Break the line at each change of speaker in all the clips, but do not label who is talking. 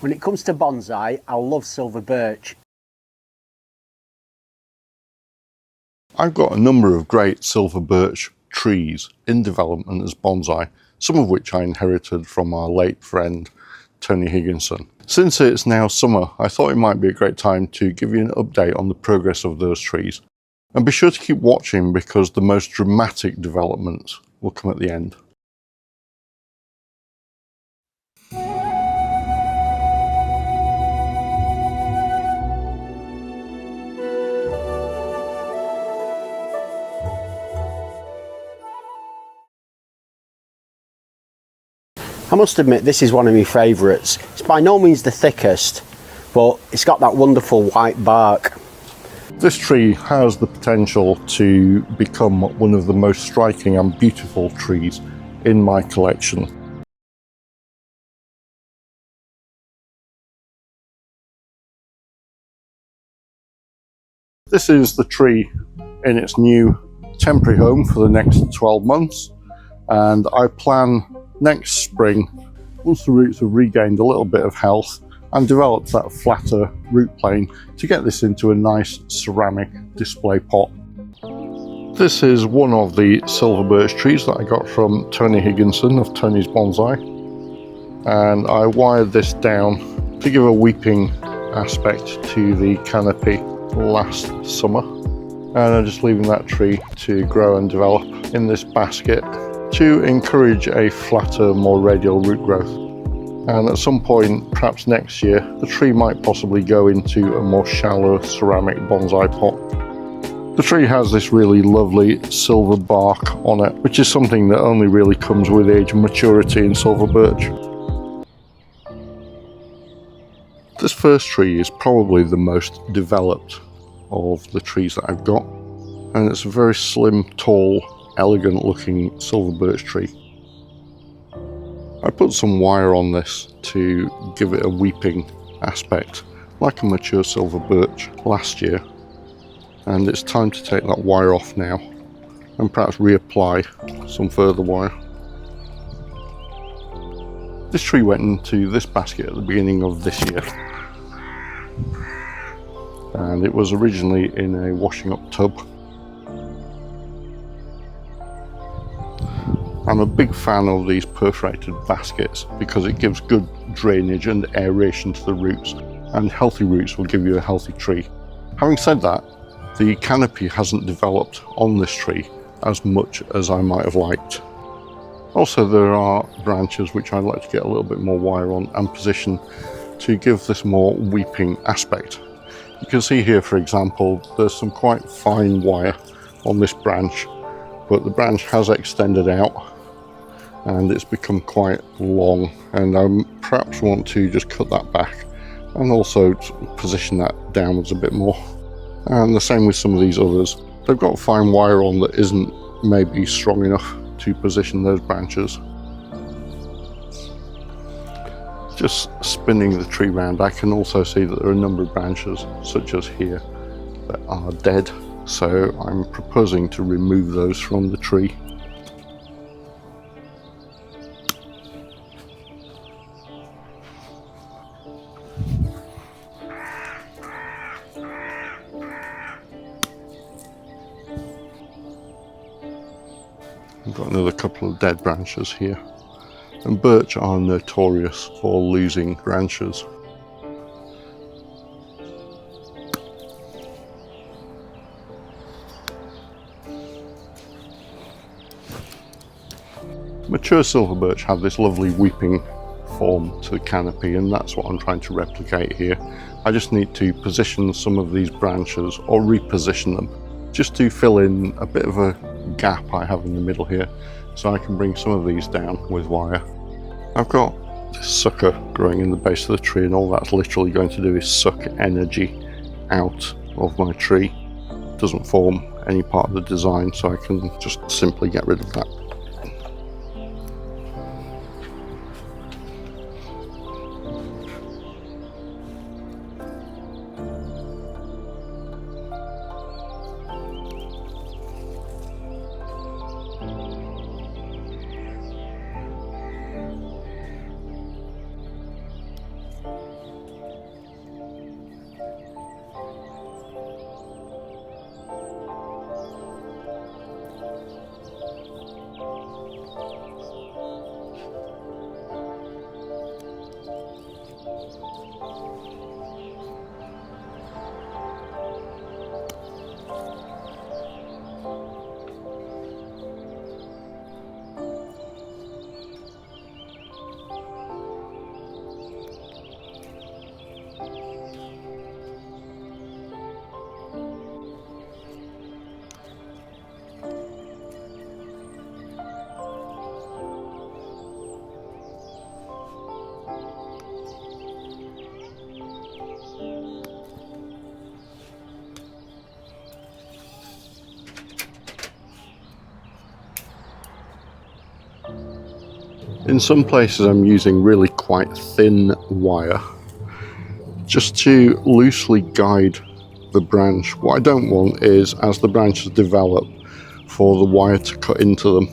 When it comes to bonsai, I love silver birch.
I've got a number of great silver birch trees in development as bonsai, some of which I inherited from our late friend Tony Higginson. Since it's now summer, I thought it might be a great time to give you an update on the progress of those trees. And be sure to keep watching because the most dramatic developments will come at the end.
I must admit this is one of my favourites. It's by no means the thickest, but it's got that wonderful white bark.
This tree has the potential to become one of the most striking and beautiful trees in my collection. This is the tree in its new temporary home for the next 12 months, and I plan next spring, once the roots have regained a little bit of health and developed that flatter root plane, to get this into a nice ceramic display pot. This is one of the silver birch trees that I got from Tony Higginson of Tony's Bonsai, and I wired this down to give a weeping aspect to the canopy last summer, and I'm just leaving that tree to grow and develop in this basket to encourage a flatter, more radial root growth. And at some point, perhaps next year, the tree might possibly go into a more shallow ceramic bonsai pot. The tree has this really lovely silver bark on it, which is something that only really comes with age and maturity in silver birch. This first tree is probably the most developed of the trees that I've got, and it's a very slim, tall, elegant looking silver birch tree. I put some wire on this to give it a weeping aspect like a mature silver birch last year, and it's time to take that wire off now and perhaps reapply some further wire. This tree went into this basket at the beginning of this year, and it was originally in a washing up tub. I'm a big fan of these perforated baskets because it gives good drainage and aeration to the roots, and healthy roots will give you a healthy tree. Having said that, the canopy hasn't developed on this tree as much as I might have liked. Also, there are branches which I'd like to get a little bit more wire on and position to give this more weeping aspect. You can see here, for example, there's some quite fine wire on this branch, but the branch has extended out and it's become quite long, and I perhaps want to just cut that back and also position that downwards a bit more. And the same with some of these others. They've got fine wire on that isn't maybe strong enough to position those branches. Just spinning the tree round, I can also see that there are a number of branches, such as here, that are dead. So I'm proposing to remove those from the tree. I've got another couple of dead branches here, and birch are notorious for losing branches. Mature silver birch have this lovely weeping form to the canopy, and that's what I'm trying to replicate here. I just need to position some of these branches, or reposition them, just to fill in a bit of a gap I have in the middle here, so I can bring some of these down with wire. I've got this sucker growing in the base of the tree, and all that's literally going to do is suck energy out of my tree. It doesn't form any part of the design, so I can just simply get rid of that. In some places I'm using really quite thin wire just to loosely guide the branch. What I don't want is, as the branches develop, for the wire to cut into them.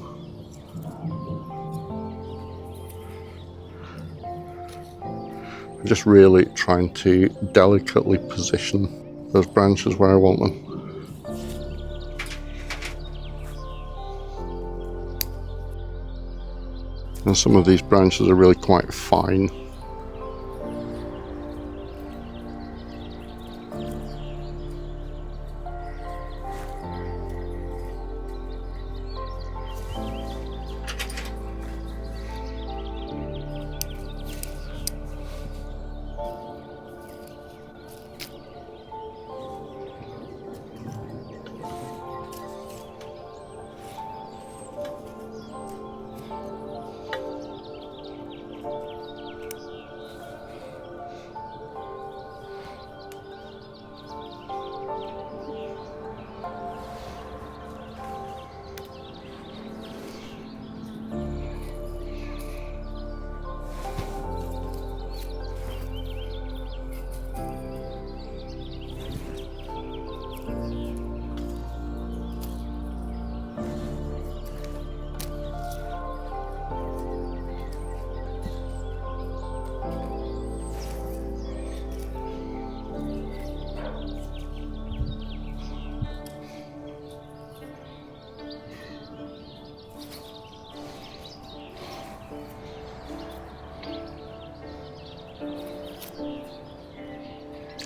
I'm just really trying to delicately position those branches where I want them. And some of these branches are really quite fine.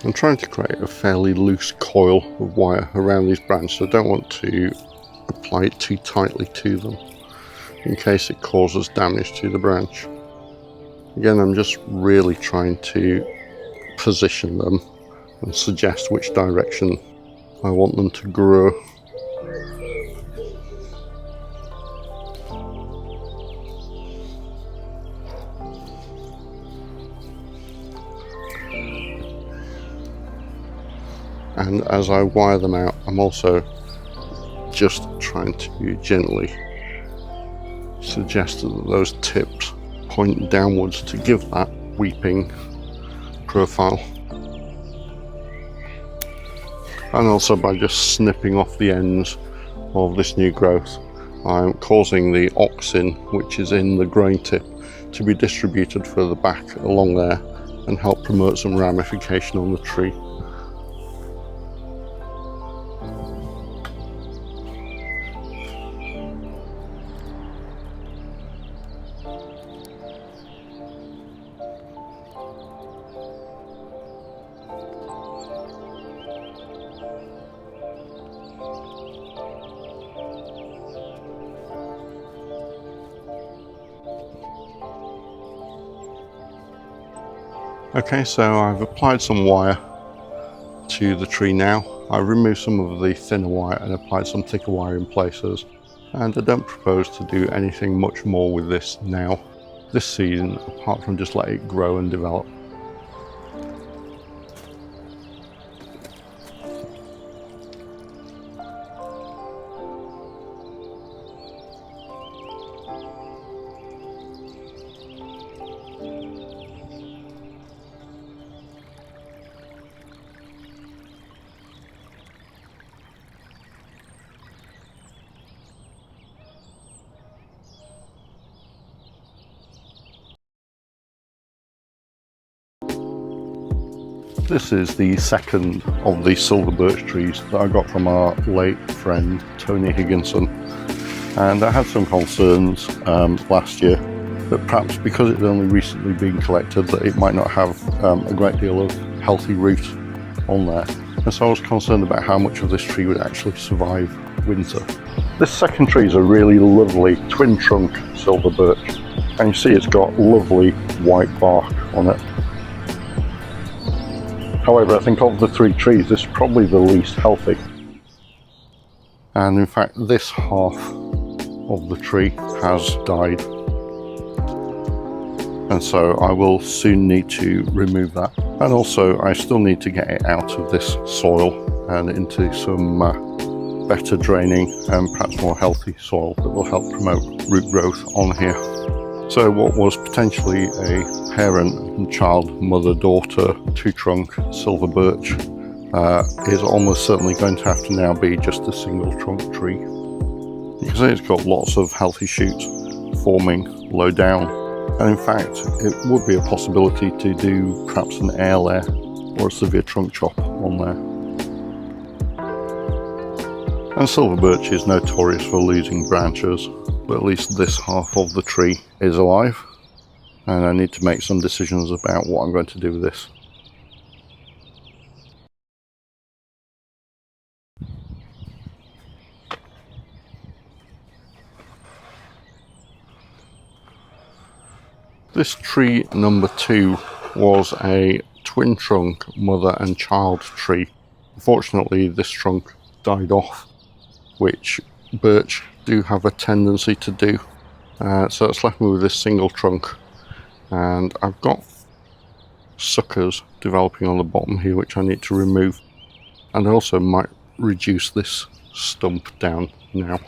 I'm trying to create a fairly loose coil of wire around these branches. I don't want to apply it too tightly to them in case it causes damage to the branch. Again, I'm just really trying to position them and suggest which direction I want them to grow. And as I wire them out, I'm also just trying to gently suggest that those tips point downwards to give that weeping profile. And also by just snipping off the ends of this new growth, I'm causing the auxin, which is in the growing tip, to be distributed further back along there and help promote some ramification on the tree. Okay, so I've applied some wire to the tree now. I've removed some of the thinner wire and applied some thicker wire in places. And I don't propose to do anything much more with this now, this season, apart from just let it grow and develop. This is the second of the silver birch trees that I got from our late friend Tony Higginson, and I had some concerns last year that perhaps because it had only recently been collected that it might not have a great deal of healthy root on there, and so I was concerned about how much of this tree would actually survive winter. This second tree is a really lovely twin trunk silver birch, and you see it's got lovely white bark on it. However, I think of the three trees, this is probably the least healthy. And in fact, this half of the tree has died. And so I will soon need to remove that. And also, I still need to get it out of this soil and into some better draining and perhaps more healthy soil that will help promote root growth on here. So what was potentially a parent and child, mother-daughter, two-trunk silver birch is almost certainly going to have to now be just a single trunk tree. You can see it's got lots of healthy shoots forming low down, and in fact it would be a possibility to do perhaps an air layer or a severe trunk chop on there. And silver birch is notorious for losing branches, but at least this half of the tree is alive, and I need to make some decisions about what I'm going to do with this. This tree number 2 was a twin trunk mother and child tree. Unfortunately, this trunk died off, which birch do have a tendency to do. So it's left me with this single trunk, and I've got suckers developing on the bottom here which I need to remove, and I also might reduce this stump down now.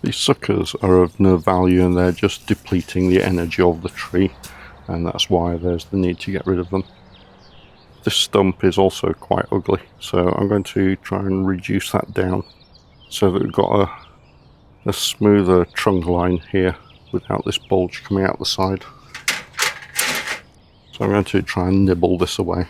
These suckers are of no value, and they're just depleting the energy of the tree, and that's why there's the need to get rid of them. This stump is also quite ugly, so I'm going to try and reduce that down so that we've got a smoother trunk line here without this bulge coming out the side. So I'm going to try and nibble this away.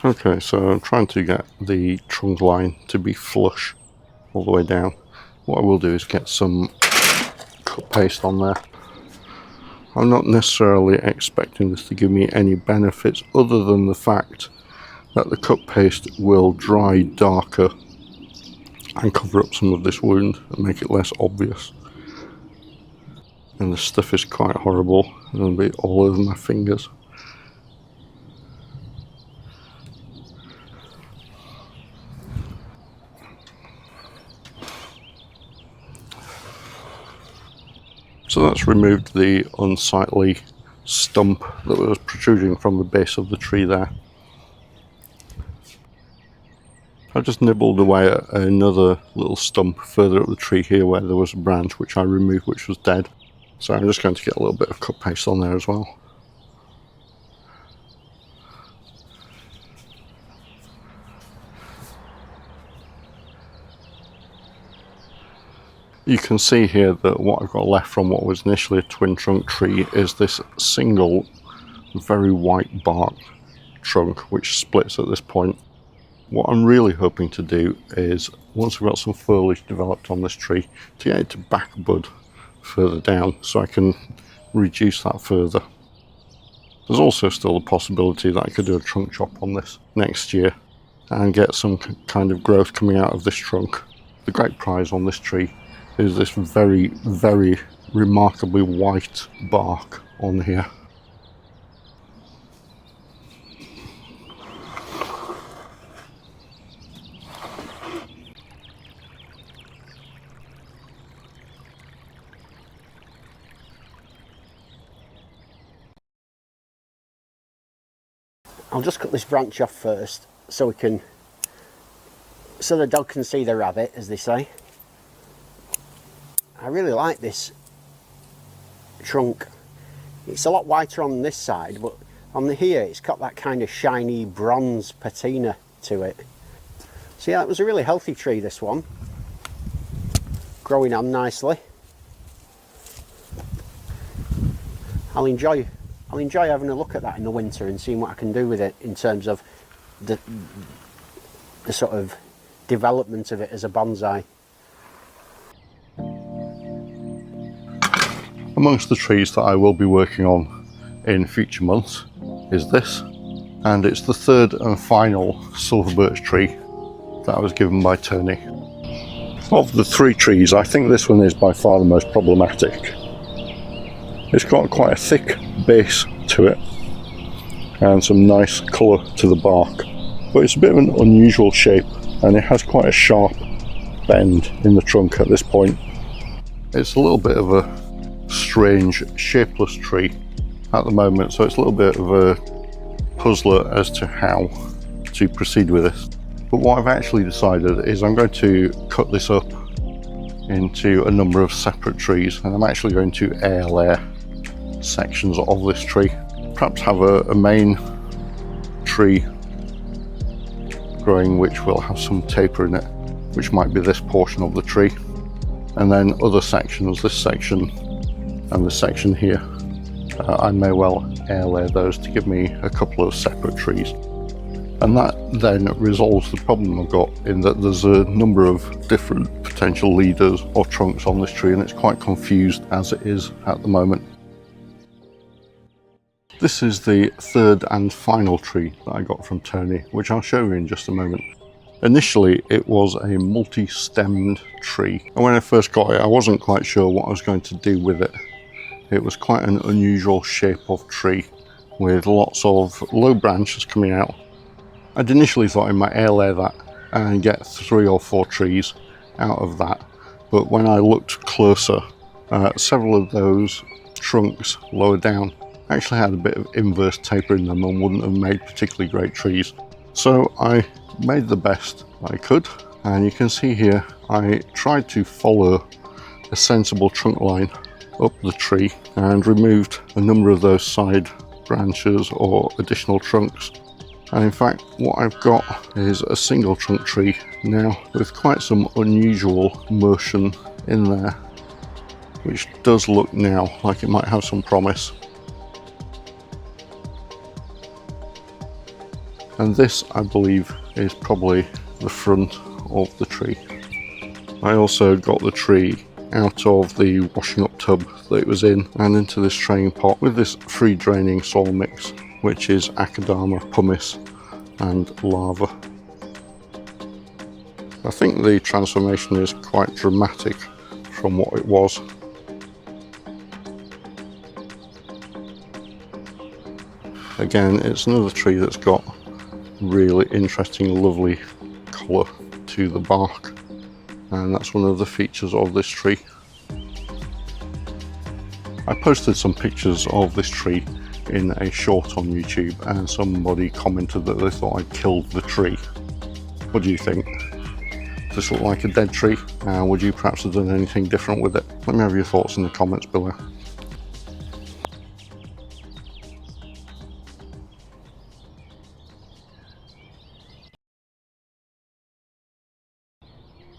Okay, so I'm trying to get the trunk line to be flush all the way down. What I will do is get some cut paste on there. I'm not necessarily expecting this to give me any benefits other than the fact that the cut paste will dry darker and cover up some of this wound and make it less obvious. And the stuff is quite horrible, it'll be all over my fingers. So that's removed the unsightly stump that was protruding from the base of the tree there. I just nibbled away at another little stump further up the tree here where there was a branch which I removed, which was dead. So I'm just going to get a little bit of cut paste on there as well. You can see here that what I've got left from what was initially a twin trunk tree is this single very white bark trunk which splits at this point. What I'm really hoping to do is, once we've got some foliage developed on this tree, to get it to back bud further down so I can reduce that further. There's also still the possibility that I could do a trunk chop on this next year and get some kind of growth coming out of this trunk. The great prize on this tree is this very, very remarkably white bark on here.
I'll just cut this branch off first so the dog can see the rabbit, as they say. I really like this trunk. It's a lot whiter on this side, but on here it's got that kind of shiny bronze patina to it. So yeah, that was a really healthy tree, this one. Growing on nicely. I'll enjoy having a look at that in the winter and seeing what I can do with it in terms of the sort of development of it as a bonsai.
Amongst the trees that I will be working on in future months is this, and it's the third and final silver birch tree that I was given by Tony. Of the three trees, I think this one is by far the most problematic. It's got quite a thick base to it and some nice colour to the bark, but it's a bit of an unusual shape and it has quite a sharp bend in the trunk at this point. It's a little bit of a strange shapeless tree at the moment, so it's a little bit of a puzzler as to how to proceed with this. But what I've actually decided is I'm going to cut this up into a number of separate trees, and I'm actually going to air layer sections of this tree. Perhaps have a main tree growing which will have some taper in it, which might be this portion of the tree, and then other sections, this section and this section here, I may well air layer those to give me a couple of separate trees. And that then resolves the problem I've got in that there's a number of different potential leaders or trunks on this tree, and it's quite confused as it is at the moment. This is the third and final tree that I got from Tony, which I'll show you in just a moment. Initially it was a multi-stemmed tree, and when I first got it I wasn't quite sure what I was going to do with it. It was quite an unusual shape of tree with lots of low branches coming out. I'd initially thought I might air layer that and get 3 or 4 trees out of that, but when I looked closer, several of those trunks lower down actually had a bit of inverse taper in them and wouldn't have made particularly great trees. So I made the best I could, and you can see here I tried to follow a sensible trunk line up the tree and removed a number of those side branches or additional trunks. And in fact what I've got is a single trunk tree now with quite some unusual motion in there, which does look now like it might have some promise. And this, I believe, is probably the front of the tree. I also got the tree out of the washing up tub that it was in and into this training pot with this free draining soil mix, which is akadama, pumice and lava. I think the transformation is quite dramatic from what it was. Again, it's another tree that's got really interesting, lovely colour to the bark, and that's one of the features of this tree. I posted some pictures of this tree in a short on YouTube, and somebody commented that they thought I'd killed the tree. What do you think? Does this look like a dead tree? Would you perhaps have done anything different with it? Let me have your thoughts in the comments below.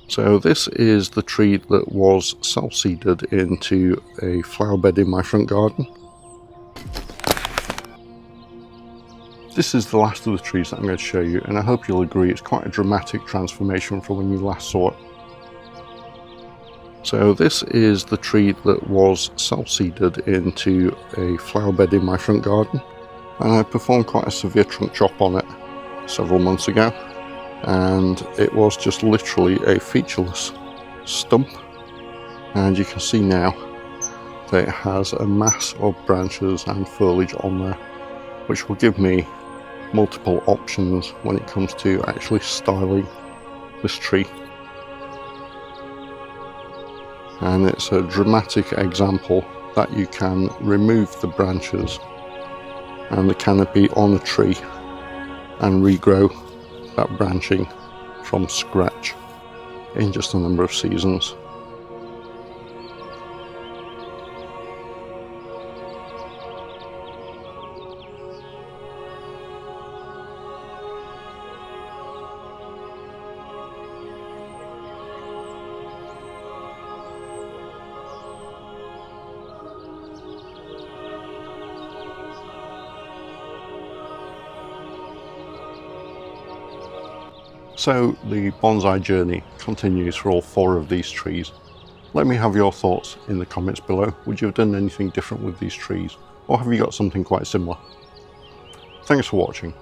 So this is the tree that was self-seeded into a flower bed in my front garden. This is the last of the trees that I'm going to show you, and I hope you'll agree it's quite a dramatic transformation from when you last saw it. So this is the tree that was self-seeded into a flower bed in my front garden, and I performed quite a severe trunk chop on it several months ago, and it was just literally a featureless stump, and you can see now that it has a mass of branches and foliage on there, which will give me multiple options when it comes to actually styling this tree. And it's a dramatic example that you can remove the branches and the canopy on a tree and regrow that branching from scratch in just a number of seasons. So the bonsai journey continues for all 4 of these trees. Let me have your thoughts in the comments below. Would you have done anything different with these trees, or have you got something quite similar? Thanks for watching.